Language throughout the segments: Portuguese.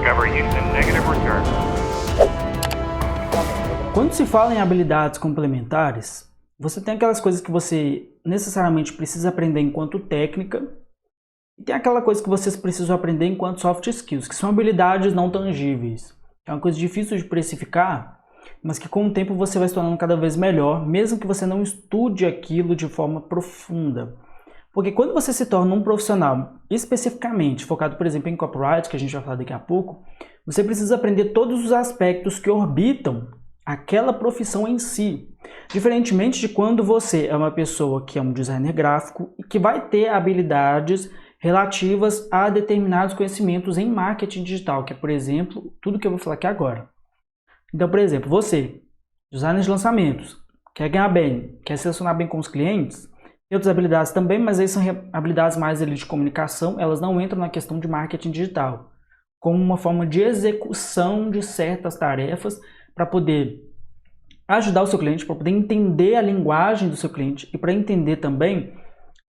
Discover Houston, negative return. Quando se fala em habilidades complementares, você tem aquelas coisas que você necessariamente precisa aprender enquanto técnica e tem aquela coisa que vocês precisam aprender enquanto soft skills, que são habilidades não tangíveis. É uma coisa difícil de precificar, mas que com o tempo você vai se tornando cada vez melhor, mesmo que você não estude aquilo de forma profunda. Porque quando você se torna um profissional especificamente focado, por exemplo, em copyright, que a gente vai falar daqui a pouco, você precisa aprender todos os aspectos que orbitam aquela profissão em si. Diferentemente de quando você é uma pessoa que é um designer gráfico e que vai ter habilidades relativas a determinados conhecimentos em marketing digital, que é, por exemplo, tudo que eu vou falar aqui agora. Então, por exemplo, você, designer de lançamentos, quer ganhar bem, quer se relacionar bem com os clientes, tem outras habilidades também, mas aí são habilidades mais ali de comunicação, elas não entram na questão de marketing digital, como uma forma de execução de certas tarefas para poder ajudar o seu cliente, para poder entender a linguagem do seu cliente e para entender também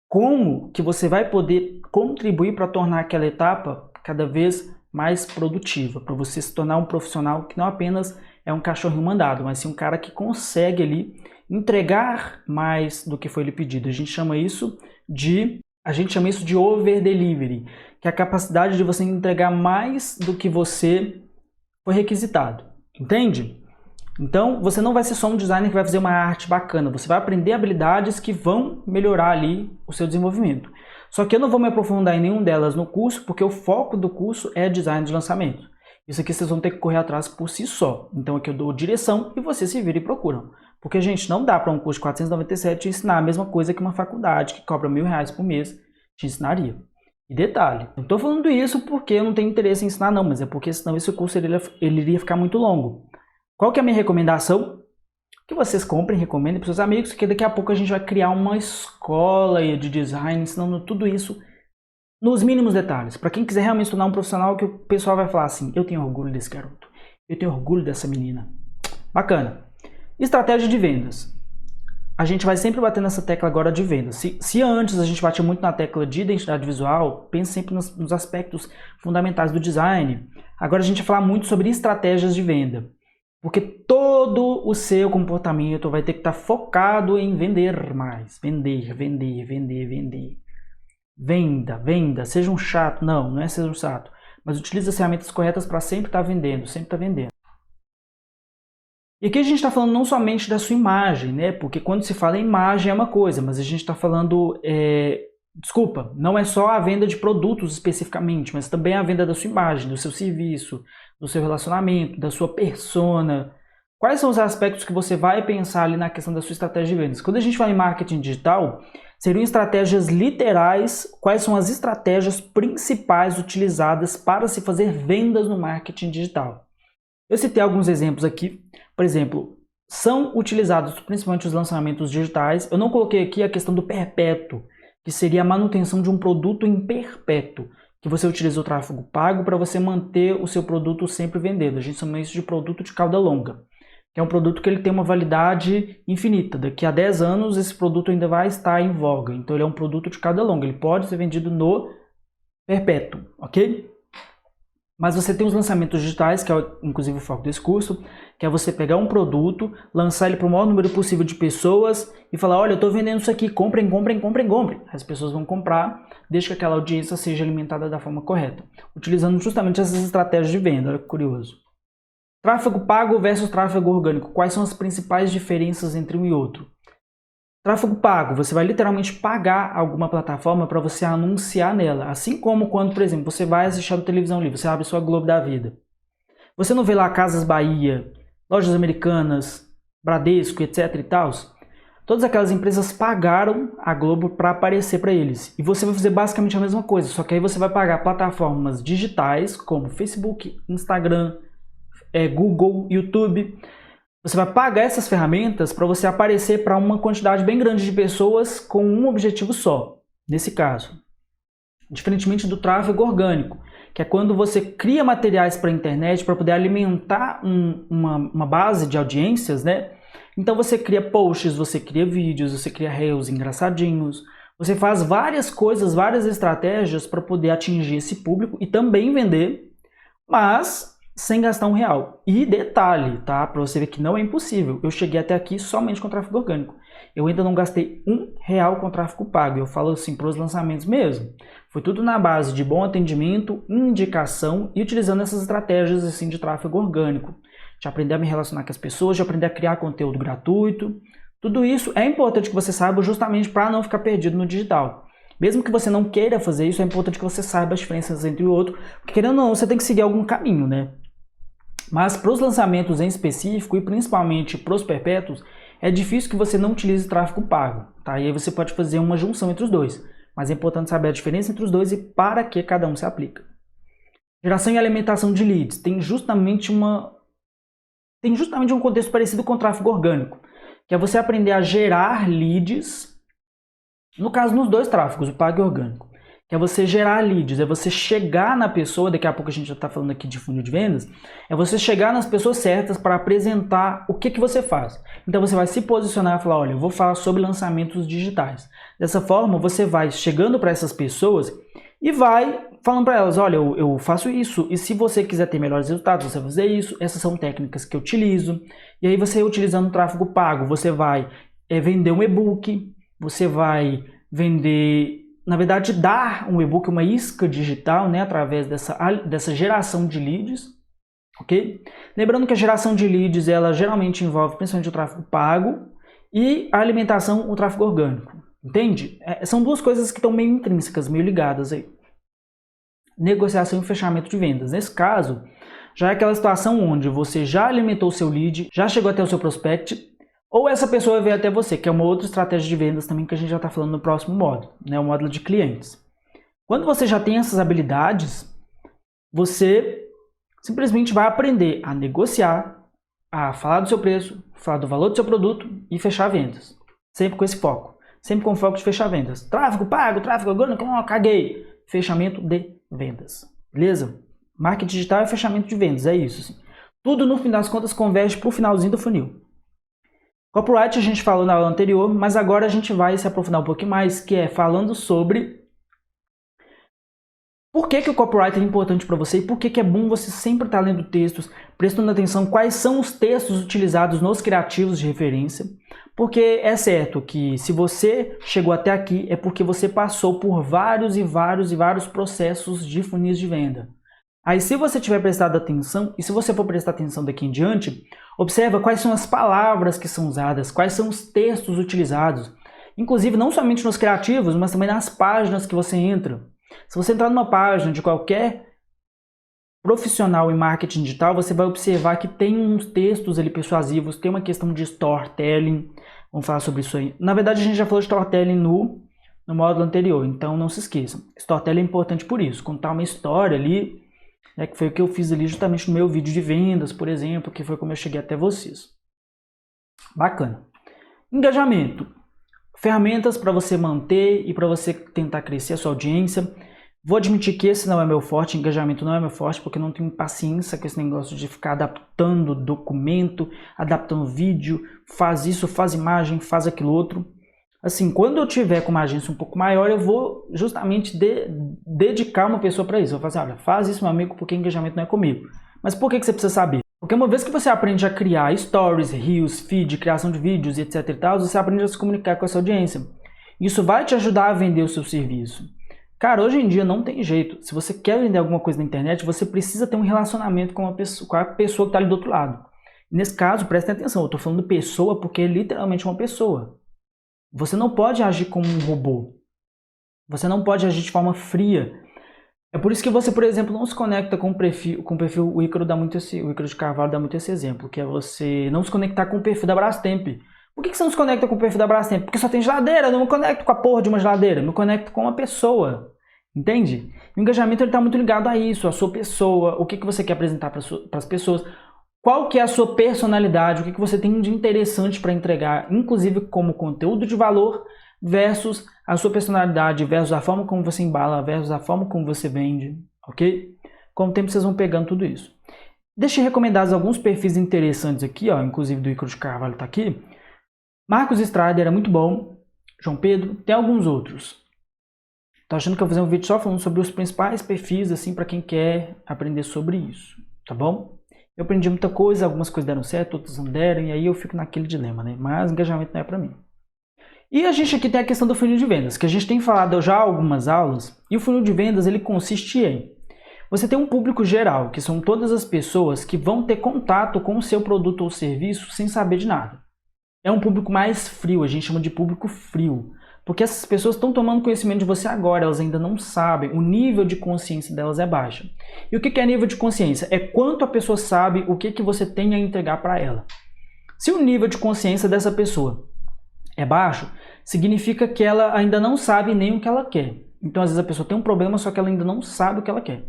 como que você vai poder contribuir para tornar aquela etapa cada vez mais produtiva, para você se tornar um profissional que não apenas é um cachorrinho mandado, mas sim um cara que consegue ali entregar mais do que foi lhe pedido. A gente chama isso de over delivery, que é a capacidade de você entregar mais do que você foi requisitado. Entende? Então, você não vai ser só um designer que vai fazer uma arte bacana, você vai aprender habilidades que vão melhorar ali o seu desenvolvimento. Só que eu não vou me aprofundar em nenhuma delas no curso, porque o foco do curso é design de lançamento. Isso aqui vocês vão ter que correr atrás por si só. Então aqui eu dou direção e vocês se viram e procuram. Porque, gente, não dá para um curso de 497 te ensinar a mesma coisa que uma faculdade que cobra R$1.000 por mês te ensinaria. E detalhe, não estou falando isso porque eu não tenho interesse em ensinar não, mas é porque senão esse curso ele iria ficar muito longo. Qual que é a minha recomendação? Que vocês comprem, recomendem para seus amigos, que daqui a pouco a gente vai criar uma escola de design, ensinando tudo isso nos mínimos detalhes. Para quem quiser realmente se tornar um profissional, que o pessoal vai falar assim, eu tenho orgulho desse garoto, eu tenho orgulho dessa menina. Bacana. Estratégia de vendas. A gente vai sempre bater nessa tecla agora de vendas. Se antes a gente batia muito na tecla de identidade visual, pense sempre nos aspectos fundamentais do design. Agora a gente vai falar muito sobre estratégias de venda. Porque todo o seu comportamento vai ter que estar focado em vender mais. Vender, vender, vender, vender. Venda, venda. Seja um chato. Não é seja um chato. Mas utilize as ferramentas corretas para sempre estar vendendo, sempre estar vendendo. E aqui a gente está falando não somente da sua imagem, né? Porque quando se fala em imagem é uma coisa, mas a gente está falando... Desculpa, não é só a venda de produtos especificamente, mas também a venda da sua imagem, do seu serviço, do seu relacionamento, da sua persona. Quais são os aspectos que você vai pensar ali na questão da sua estratégia de vendas? Quando a gente fala em marketing digital, seriam estratégias literais. Quais são as estratégias principais utilizadas para se fazer vendas no marketing digital? Eu citei alguns exemplos aqui. Por exemplo, são utilizados principalmente os lançamentos digitais. Eu não coloquei aqui a questão do perpétuo, que seria a manutenção de um produto em perpétuo, que você utiliza o tráfego pago para você manter o seu produto sempre vendendo. A gente chama isso de produto de cauda longa, que é um produto que ele tem uma validade infinita. Daqui a 10 anos esse produto ainda vai estar em voga. Então ele é um produto de cauda longa, ele pode ser vendido no perpétuo, ok? Mas você tem os lançamentos digitais, que é inclusive o foco desse curso, que é você pegar um produto, lançar ele para o maior número possível de pessoas e falar, olha, eu estou vendendo isso aqui, comprem, comprem, comprem, comprem. As pessoas vão comprar, desde que aquela audiência seja alimentada da forma correta, utilizando justamente essas estratégias de venda. Olha que curioso. Tráfego pago versus tráfego orgânico. Quais são as principais diferenças entre um e outro? Tráfego pago, você vai literalmente pagar alguma plataforma para você anunciar nela. Assim como quando, por exemplo, você vai assistir a televisão livre, você abre sua Globo da Vida. Você não vê lá Casas Bahia, Lojas Americanas, Bradesco, etc e tal. Todas aquelas empresas pagaram a Globo para aparecer para eles. E você vai fazer basicamente a mesma coisa, só que aí você vai pagar plataformas digitais como Facebook, Instagram, Google, YouTube. Você vai pagar essas ferramentas para você aparecer para uma quantidade bem grande de pessoas com um objetivo só, nesse caso. Diferentemente do tráfego orgânico, que é quando você cria materiais para a internet para poder alimentar uma base de audiências, né? Então você cria posts, você cria vídeos, você cria reels engraçadinhos, você faz várias coisas, várias estratégias para poder atingir esse público e também vender mas sem gastar R$1. E detalhe, tá? Para você ver que não é impossível. Eu cheguei até aqui somente com tráfego orgânico. Eu ainda não gastei R$1 com tráfego pago. Eu falo assim para os lançamentos mesmo. Foi tudo na base de bom atendimento, indicação e utilizando essas estratégias assim de tráfego orgânico. De aprender a me relacionar com as pessoas, de aprender a criar conteúdo gratuito. Tudo isso é importante que você saiba justamente para não ficar perdido no digital. Mesmo que você não queira fazer isso, é importante que você saiba as diferenças entre o outro. Porque querendo ou não, você tem que seguir algum caminho, né? Mas para os lançamentos em específico e principalmente para os perpétuos, é difícil que você não utilize tráfego pago, tá? E aí você pode fazer uma junção entre os dois, mas é importante saber a diferença entre os dois e para que cada um se aplica. Geração e alimentação de leads tem justamente um contexto parecido com o tráfego orgânico, que é você aprender a gerar leads, no caso nos dois tráfegos, o pago e o orgânico. Que é você gerar leads, é você chegar na pessoa, daqui a pouco a gente já está falando aqui de funil de vendas, é você chegar nas pessoas certas para apresentar o que você faz. Então você vai se posicionar e falar, olha, eu vou falar sobre lançamentos digitais. Dessa forma, você vai chegando para essas pessoas e vai falando para elas, olha, eu faço isso, e se você quiser ter melhores resultados, você vai fazer isso, essas são técnicas que eu utilizo. E aí você utilizando o tráfego pago, você vai vender um e-book, você vai vender... Na verdade, dar um e-book, uma isca digital, né, através dessa geração de leads, ok? Lembrando que a geração de leads, ela geralmente envolve principalmente o tráfego pago e a alimentação, o tráfego orgânico, entende? São duas coisas que estão meio intrínsecas, meio ligadas aí. Negociação e fechamento de vendas. Nesse caso, já é aquela situação onde você já alimentou o seu lead, já chegou até o seu prospect, ou essa pessoa veio até você, que é uma outra estratégia de vendas também que a gente já está falando no próximo módulo, né? O módulo de clientes. Quando você já tem essas habilidades, você simplesmente vai aprender a negociar, a falar do seu preço, falar do valor do seu produto e fechar vendas. Sempre com esse foco. Sempre com o foco de fechar vendas. Tráfego pago, tráfego orgânico, caguei. Fechamento de vendas. Beleza? Marketing digital é fechamento de vendas, é isso. Assim. Tudo no fim das contas converge para o finalzinho do funil. Copyright a gente falou na aula anterior, mas agora a gente vai se aprofundar um pouquinho mais, que é falando sobre por que o copyright é importante para você e por que é bom você sempre estar lendo textos, prestando atenção quais são os textos utilizados nos criativos de referência, porque é certo que se você chegou até aqui é porque você passou por vários processos de funis de venda. Aí se você tiver prestado atenção, e se você for prestar atenção daqui em diante, observa quais são as palavras que são usadas, quais são os textos utilizados. Inclusive não somente nos criativos, mas também nas páginas que você entra. Se você entrar numa página de qualquer profissional em marketing digital, você vai observar que tem uns textos ali persuasivos, tem uma questão de storytelling. Vamos falar sobre isso aí. Na verdade, a gente já falou de storytelling no módulo anterior, então não se esqueçam. Storytelling é importante por isso, contar uma história ali, né, que foi o que eu fiz ali justamente no meu vídeo de vendas, por exemplo, que foi como eu cheguei até vocês. Bacana. Engajamento. Ferramentas para você manter e para você tentar crescer a sua audiência. Vou admitir que esse não é meu forte, engajamento não é meu forte, porque eu não tenho paciência com esse negócio de ficar adaptando documento, adaptando vídeo, faz isso, faz imagem, faz aquilo outro. Assim, quando eu tiver com uma agência um pouco maior, eu vou justamente dedicar uma pessoa para isso. Eu vou fazer, olha, faz isso, meu amigo, porque engajamento não é comigo. Mas por que você precisa saber? Porque uma vez que você aprende a criar stories, reels, feed, criação de vídeos, etc e tal, você aprende a se comunicar com essa audiência. Isso vai te ajudar a vender o seu serviço. Cara, hoje em dia não tem jeito. Se você quer vender alguma coisa na internet, você precisa ter um relacionamento com a pessoa que está ali do outro lado. Nesse caso, prestem atenção, eu estou falando pessoa porque é literalmente uma pessoa. Você não pode agir como um robô. Você não pode agir de forma fria. É por isso que você, por exemplo, não se conecta com o perfil, o Ícaro de Carvalho dá muito esse exemplo, que é você não se conectar com o perfil da Brastemp. Por que você não se conecta com o perfil da Brastemp? Porque só tem geladeira, eu não me conecto com a porra de uma geladeira, eu me conecto com uma pessoa. Entende? O engajamento está muito ligado a isso, a sua pessoa, o que você quer apresentar para as pessoas, qual que é a sua personalidade, o que você tem de interessante para entregar, inclusive como conteúdo de valor, versus a sua personalidade, versus a forma como você embala, versus a forma como você vende, ok? Com o tempo vocês vão pegando tudo isso. Deixa eu recomendar alguns perfis interessantes aqui, ó, inclusive do Ícaro de Carvalho está aqui. Marcos Strider é muito bom, João Pedro, tem alguns outros. Tô achando que eu vou fazer um vídeo só falando sobre os principais perfis, assim, para quem quer aprender sobre isso, tá bom? Eu aprendi muita coisa, algumas coisas deram certo, outras não deram, e aí eu fico naquele dilema, né? Mas engajamento não é para mim. E a gente aqui tem a questão do funil de vendas, que a gente tem falado já algumas aulas, e o funil de vendas ele consiste em você tem um público geral, que são todas as pessoas que vão ter contato com o seu produto ou serviço sem saber de nada. É um público mais frio, a gente chama de público frio, porque essas pessoas estão tomando conhecimento de você agora, elas ainda não sabem, o nível de consciência delas é baixo. E o que é nível de consciência? É quanto a pessoa sabe o que você tem a entregar para ela. Se o nível de consciência dessa pessoa é baixo, significa que ela ainda não sabe nem o que ela quer. Então, às vezes a pessoa tem um problema, só que ela ainda não sabe o que ela quer.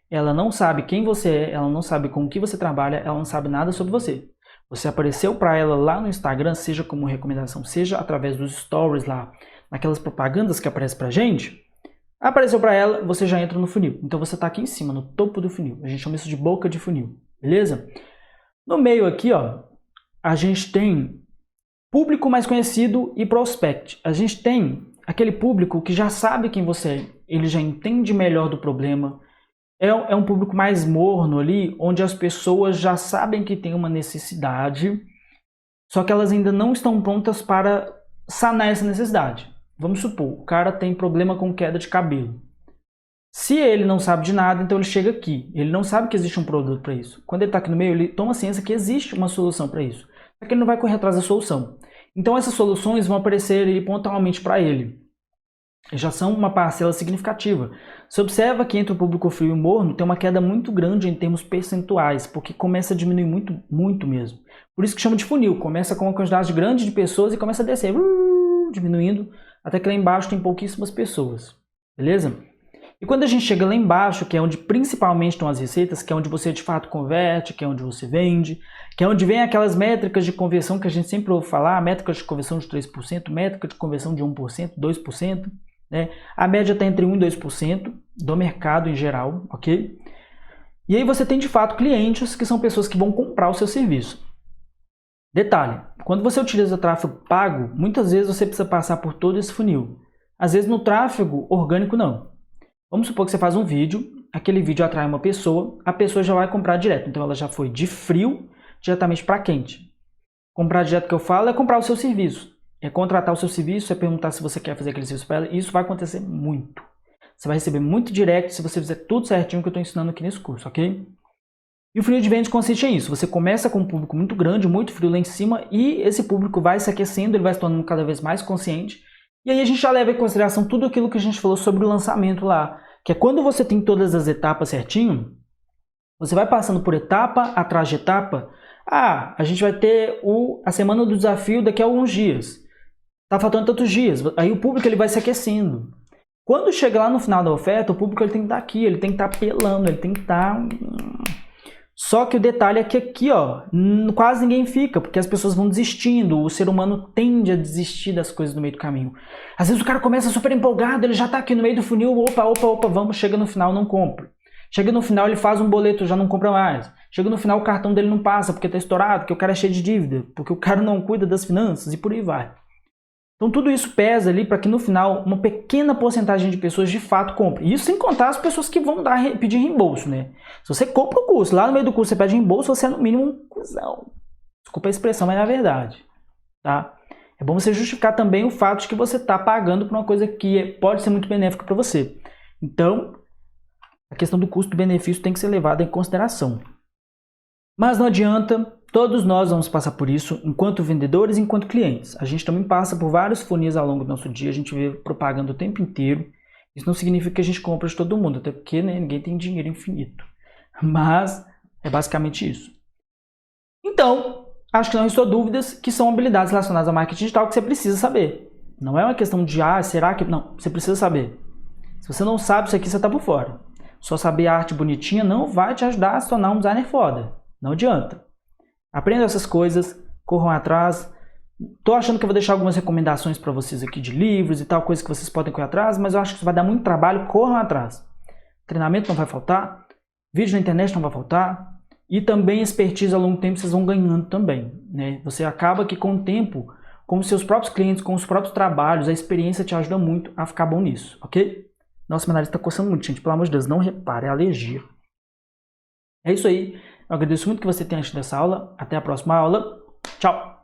Ela não sabe quem você é, ela não sabe com o que você trabalha, ela não sabe nada sobre você. Você apareceu para ela lá no Instagram, seja como recomendação, seja através dos stories lá, naquelas propagandas que aparecem pra gente, apareceu para ela, você já entra no funil. Então você está aqui em cima, no topo do funil. A gente chama isso de boca de funil, beleza? No meio aqui, ó, a gente tem público mais conhecido e prospect. A gente tem aquele público que já sabe quem você é, ele já entende melhor do problema. É um público mais morno ali, onde as pessoas já sabem que tem uma necessidade, só que elas ainda não estão prontas para sanar essa necessidade. Vamos supor, o cara tem problema com queda de cabelo. Se ele não sabe de nada, então ele chega aqui. Ele não sabe que existe um produto para isso. Quando ele está aqui no meio, ele toma ciência que existe uma solução para isso. Só que ele não vai correr atrás da solução. Então essas soluções vão aparecer ali pontualmente para ele. E já são uma parcela significativa. Você observa que entre o público frio e morno tem uma queda muito grande em termos percentuais, porque começa a diminuir muito, muito mesmo. Por isso que chama de funil. Começa com uma quantidade grande de pessoas e começa a descer, diminuindo, até que lá embaixo tem pouquíssimas pessoas. Beleza? E quando a gente chega lá embaixo, que é onde principalmente estão as receitas, que é onde você de fato converte, que é onde você vende, que é onde vem aquelas métricas de conversão que a gente sempre ouve falar, métricas de conversão de 3%, métrica de conversão de 1%, 2%, né? A média está entre 1% e 2% do mercado em geral, ok? E aí você tem de fato clientes que são pessoas que vão comprar o seu serviço. Detalhe, quando você utiliza tráfego pago, muitas vezes você precisa passar por todo esse funil. Às vezes no tráfego orgânico não. Vamos supor que você faz um vídeo, aquele vídeo atrai uma pessoa, a pessoa já vai comprar direto. Então ela já foi de frio diretamente para quente. Comprar direto que eu falo é comprar o seu serviço. É contratar o seu serviço, é perguntar se você quer fazer aquele serviço para ela. E isso vai acontecer muito. Você vai receber muito direct se você fizer tudo certinho que eu estou ensinando aqui nesse curso, ok? E o funil de vendas consiste em isso. Você começa com um público muito grande, muito frio lá em cima, e esse público vai se aquecendo, ele vai se tornando cada vez mais consciente. E aí a gente já leva em consideração tudo aquilo que a gente falou sobre o lançamento lá, que é quando você tem todas as etapas certinho, você vai passando por etapa atrás de etapa. A gente vai ter a semana do desafio daqui a alguns dias. Tá faltando tantos dias. Aí o público ele vai se aquecendo. Quando chega lá no final da oferta, o público ele tem que estar aqui, ele tem que estar apelando, ele tem que estar... Só que o detalhe é que aqui, ó, quase ninguém fica, porque as pessoas vão desistindo, o ser humano tende a desistir das coisas no meio do caminho. Às vezes o cara começa super empolgado, ele já tá aqui no meio do funil, opa, vamos, chega no final, não compra. Chega no final, ele faz um boleto, já não compra mais. Chega no final, o cartão dele não passa, porque tá estourado, porque o cara é cheio de dívida, porque o cara não cuida das finanças e por aí vai. Então tudo isso pesa ali para que no final uma pequena porcentagem de pessoas de fato compre. Isso sem contar as pessoas que vão pedir reembolso, né? Se você compra o curso, lá no meio do curso você pede reembolso, você é no mínimo um cuzão. Desculpa a expressão, mas é a verdade. Tá? É bom você justificar também o fato de que você está pagando por uma coisa que pode ser muito benéfica para você. Então, a questão do custo-benefício tem que ser levada em consideração. Mas não adianta, todos nós vamos passar por isso, enquanto vendedores e enquanto clientes. A gente também passa por vários funis ao longo do nosso dia, a gente vê propaganda o tempo inteiro. Isso não significa que a gente compra de todo mundo, até porque né, ninguém tem dinheiro infinito. Mas é basicamente isso. Então, acho que não restou dúvidas que são habilidades relacionadas ao marketing digital que você precisa saber. Não é uma questão de, será que... Não, você precisa saber. Se você não sabe isso aqui, você está por fora. Só saber a arte bonitinha não vai te ajudar a se tornar um designer foda. Não adianta. Aprendam essas coisas, corram atrás. Tô achando que eu vou deixar algumas recomendações para vocês aqui de livros e tal, coisas que vocês podem correr atrás, mas eu acho que isso vai dar muito trabalho, corram atrás. Treinamento não vai faltar, vídeo na internet não vai faltar, e também expertise ao longo do tempo vocês vão ganhando também, né? Você acaba que com o tempo, com os seus próprios clientes, com os próprios trabalhos, a experiência te ajuda muito a ficar bom nisso, ok? Nossa, meu nariz tá coçando muito, gente. Pelo amor de Deus, não repare, é alergia. É isso aí. Eu agradeço muito que você tenha assistido essa aula. Até a próxima aula. Tchau!